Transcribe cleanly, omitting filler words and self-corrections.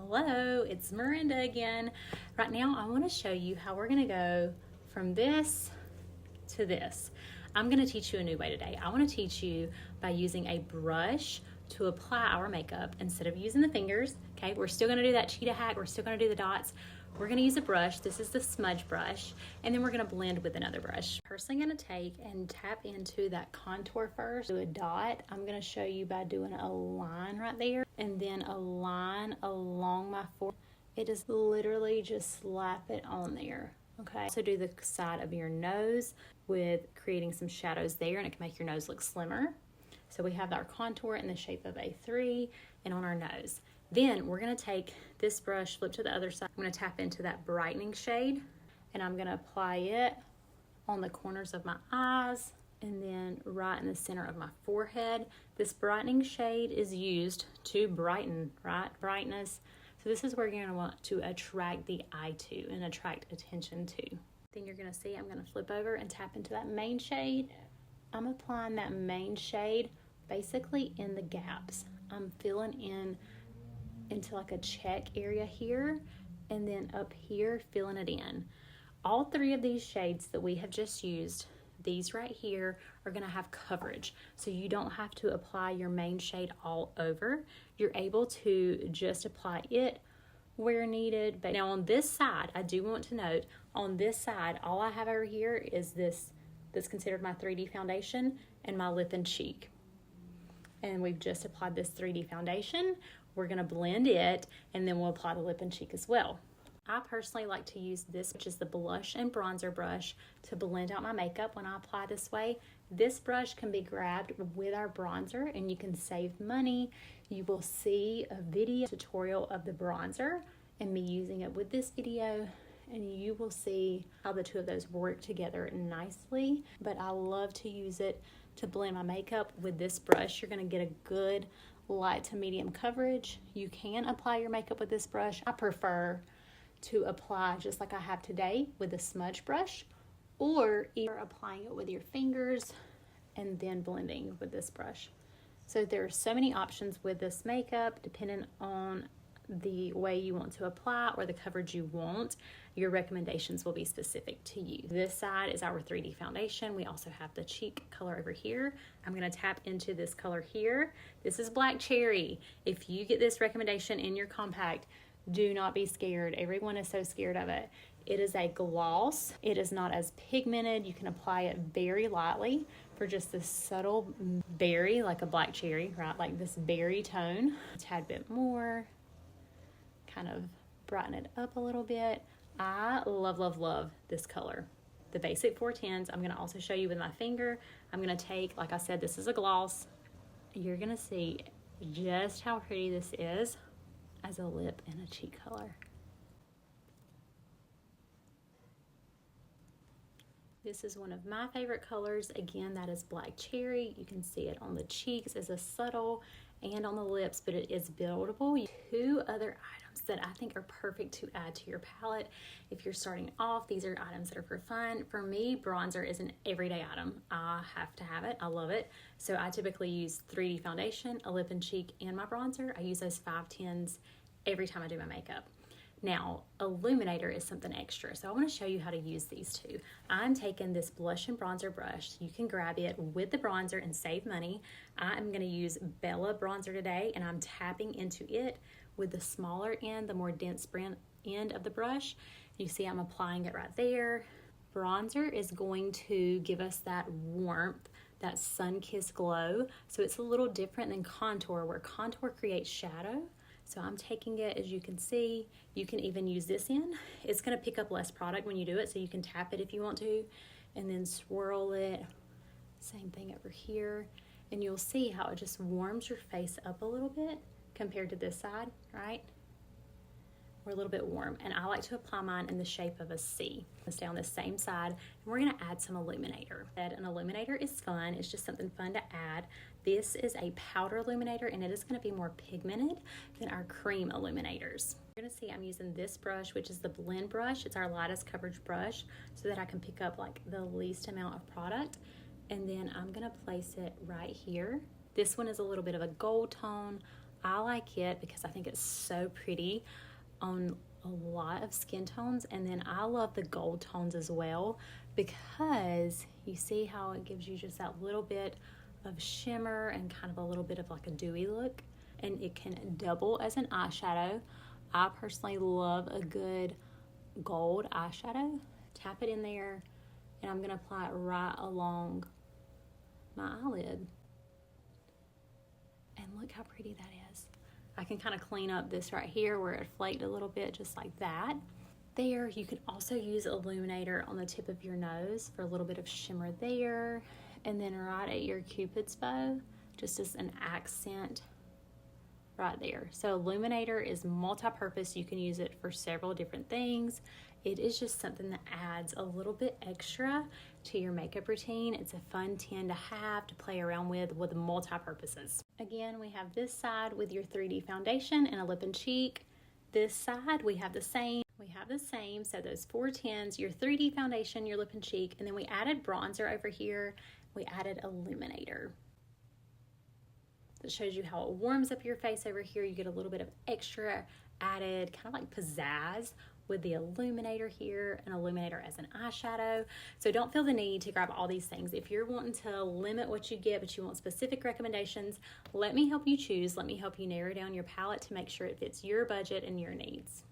Hello, it's Miranda again. Right now I want to show you how we're going to go from this to this. I'm going to teach you a new way today. I want to teach you by using a brush to apply our makeup instead of using the fingers. Okay, we're still going to do that cheetah hack. We're still going to do the dots. We're going to use a brush. This is the Smudge brush, and then we're going to blend with another brush. First thing I'm going to take and tap into that contour first. Do a dot. I'm going to show you by doing a line right there and then a line along my forehead. It is literally just slap it on there. Okay, so do the side of your nose with creating some shadows there, and it can make your nose look slimmer. So we have our contour in the shape of a 3 and on our nose. Then we're going to take this brush, flip to the other side. I'm going to tap into that brightening shade, and I'm going to apply it on the corners of my eyes and then right in the center of my forehead. This brightening shade is used to brighten, right? Brightness. So this is where you're going to want to attract the eye to and attract attention to. Then you're going to see I'm going to flip over and tap into that main shade. I'm applying that main shade basically in the gaps. I'm filling in into like a check area here, and then up here filling it in. All 3 of these shades that we have just used, these right here, are going to have coverage, so you don't have to apply your main shade all over. You're able to just apply it where needed. But now on this side, I do want to note, on this side, all I have over here is that's considered my 3D foundation and my lip and cheek. And we've just applied this 3D foundation. We're going to blend it, and then we'll apply the lip and cheek as well. I personally like to use this, which is the blush and bronzer brush, to blend out my makeup when I apply this way. This brush can be grabbed with our bronzer, and you can save money. You will see a video tutorial of the bronzer and me using it with this video, and you will see how the 2 of those work together nicely. But I love to use it to blend my makeup with this brush. You're going to get a good light to medium coverage. You can apply your makeup with this brush. I prefer to apply just like I have today with the Smudge brush, or either applying it with your fingers and then blending with this brush. So there are so many options with this makeup depending on the way you want to apply or the coverage you want. Your recommendations will be specific to you. This side is our 3D foundation. We also have the cheek color over here. I'm going to tap into this color here. This is Black Cherry. If you get this recommendation in your compact, do not be scared. Everyone is so scared of it. It is a gloss. It is not as pigmented. You can apply it very lightly for just this subtle berry, like a black cherry, right? Like this berry tone. A tad bit more. Kind of brighten it up a little bit. I love, love, love this color. The basic 410s. I'm going to also show you with my finger. I'm going to take, like I said, this is a gloss. You're going to see just how pretty this is as a lip and a cheek color. This is one of my favorite colors. Again, that is Black Cherry. You can see it on the cheeks as a subtle and on the lips, but it is buildable. 2 other items that I think are perfect to add to your palette. If you're starting off, these are items that are for fun. For me, bronzer is an everyday item. I have to have it. I love it. So I typically use 3D foundation, a lip and cheek, and my bronzer. I use those 510s every time I do my makeup. Now, illuminator is something extra, so I want to show you how to use these 2. I'm taking this blush and bronzer brush. You can grab it with the bronzer and save money. I am going to use Bella bronzer today, and I'm tapping into it with the smaller end, the more dense end of the brush. You see I'm applying it right there. Bronzer is going to give us that warmth, that sun-kissed glow, so it's a little different than contour, where contour creates shadow. So I'm taking it, as you can see. You can even use this in. It's going to pick up less product when you do it, so you can tap it if you want to, and then swirl it. Same thing over here. And you'll see how it just warms your face up a little bit compared to this side, right? We're a little bit warm, and I like to apply mine in the shape of a C. Let's stay on the same side, and we're going to add some illuminator. An illuminator is fun. It's just something fun to add. This is a powder illuminator, and it is going to be more pigmented than our cream illuminators. You're going to see I'm using this brush, which is the blend brush. It's our lightest coverage brush, so that I can pick up like the least amount of product. And then I'm going to place it right here. This one is a little bit of a gold tone. I like it because I think it's so pretty on a lot of skin tones. And then I love the gold tones as well, because you see how it gives you just that little bit of shimmer and kind of a little bit of like a dewy look, and it can double as an eyeshadow. I personally love a good gold eyeshadow. Tap it in there, and I'm going to apply it right along my eyelid. And look how pretty that is. I can kind of clean up this right here where it flaked a little bit, just like that. There, you can also use illuminator on the tip of your nose for a little bit of shimmer there. And then right at your Cupid's bow, just as an accent right there. So illuminator is multi-purpose. You can use it for several different things. It is just something that adds a little bit extra to your makeup routine. It's a fun tint to have to play around with multi-purposes. Again, we have this side with your 3D foundation and a lip and cheek. This side, we have the same. So those 4 tints, your 3D foundation, your lip and cheek, and then we added bronzer over here. We added illuminator. That shows you how it warms up your face over here. You get a little bit of extra added kind of like pizzazz with the illuminator here, an illuminator as an eyeshadow. So don't feel the need to grab all these things. If you're wanting to limit what you get, but you want specific recommendations, let me help you choose. Let me help you narrow down your palette to make sure it fits your budget and your needs.